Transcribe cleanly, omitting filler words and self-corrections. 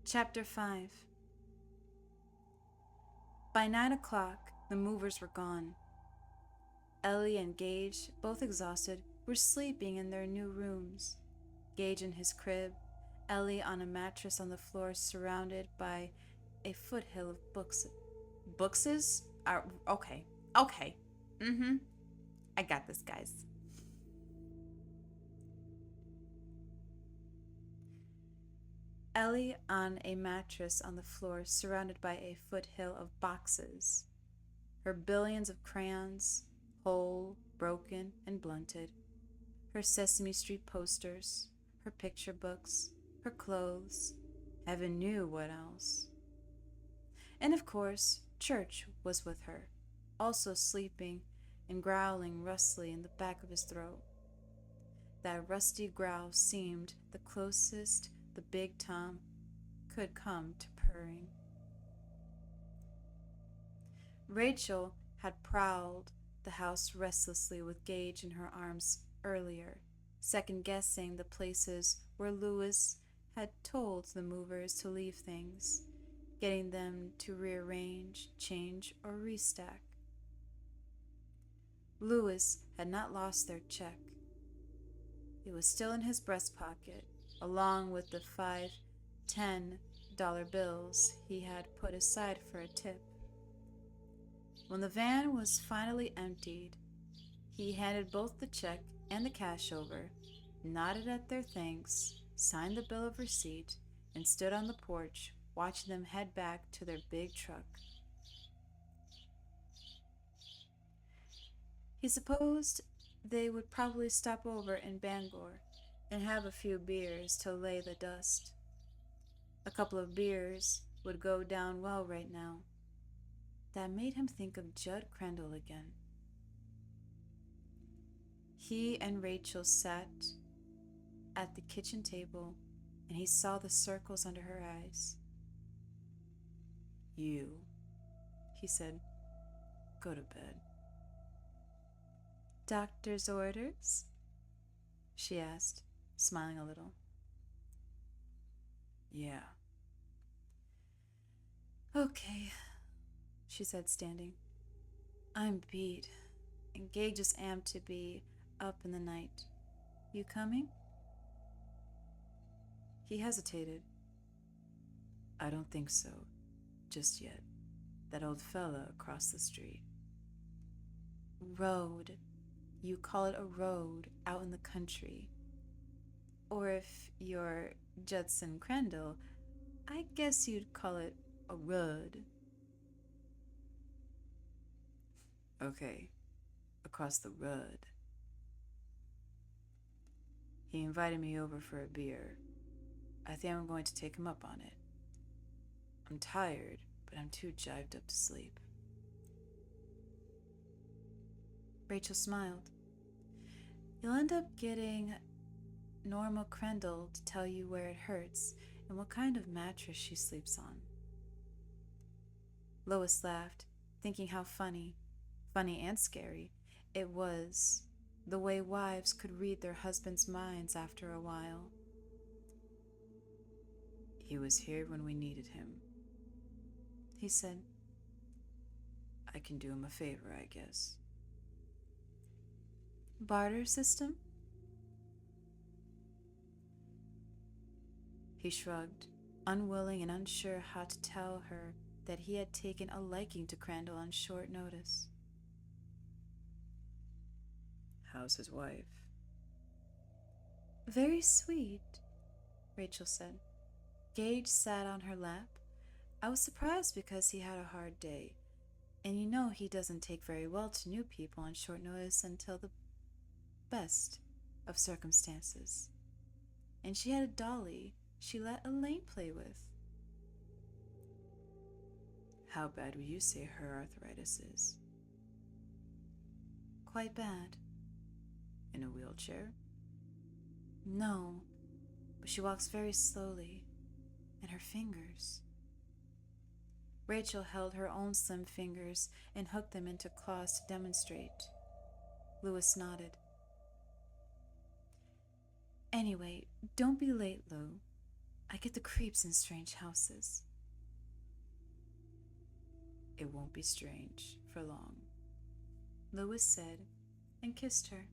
Chapter 5. By 9 o'clock, the movers were gone. Ellie and Gage, both exhausted, were sleeping in their new rooms. Gage in his crib, Ellie on a mattress on the floor surrounded by a foothill of books. Bookses? Okay. I got this, guys. Ellie on a mattress on the floor surrounded by a foothill of boxes. Her billions of crayons, whole, broken, and blunted. Her Sesame Street posters, her picture books, her clothes, heaven knew what else. And of course, Church was with her, also sleeping and growling rustily in the back of his throat. That rusty growl seemed the closest the big Tom could come to purring. Rachel had prowled the house restlessly with Gage in her arms earlier, second-guessing the places where Louis had told the movers to leave things, getting them to rearrange, change, or restack. Louis had not lost their check. It was still in his breast pocket, along with the 5 $10 bills he had put aside for a tip. When the van was finally emptied, he handed both the check and the cash over, nodded at their thanks, signed the bill of receipt, and stood on the porch watching them head back to their big truck. He supposed they would probably stop over in Bangor and have a few beers to lay the dust. A couple of beers would go down well right now. That made him think of Judd Crandall again. He and Rachel sat at the kitchen table, and he saw the circles under her eyes. "You," he said, "go to bed." "Doctor's orders?" she asked, smiling a little. "Yeah." "Okay," she said, standing. "I'm beat, and Gage is amped to be up in the night. You coming?" He hesitated. "I don't think so, just yet. That old fella across the street." "Road. You call it a road out in the country. Or if you're Judson Crandall, I guess you'd call it a road." "Okay, across the road." He invited me over for a beer. I think I'm going to take him up on it. I'm tired, but I'm too jived up to sleep. Rachel smiled. "You'll end up getting Norma Crandall to tell you where it hurts and what kind of mattress she sleeps on." Lois laughed, thinking how funny and scary, it was the way wives could read their husbands' minds after a while. "He was here when we needed him," he said. "I can do him a favor, I guess." "Barter system?" He shrugged, unwilling and unsure how to tell her that he had taken a liking to Crandall on short notice. "How's his wife?" "Very sweet," Rachel said. Gage sat on her lap. I was surprised because he had a hard day, and you know he doesn't take very well to new people on short notice until the best of circumstances. And she had a dolly she let Elaine play with. "How bad would you say her arthritis is?" "Quite bad." "In a wheelchair?" "No, but she walks very slowly, and her fingers." Rachel held her own slim fingers and hooked them into claws to demonstrate. Louis nodded. "Anyway, don't be late, Lou. I get the creeps in strange houses. It won't be strange for long, Louis said and kissed her.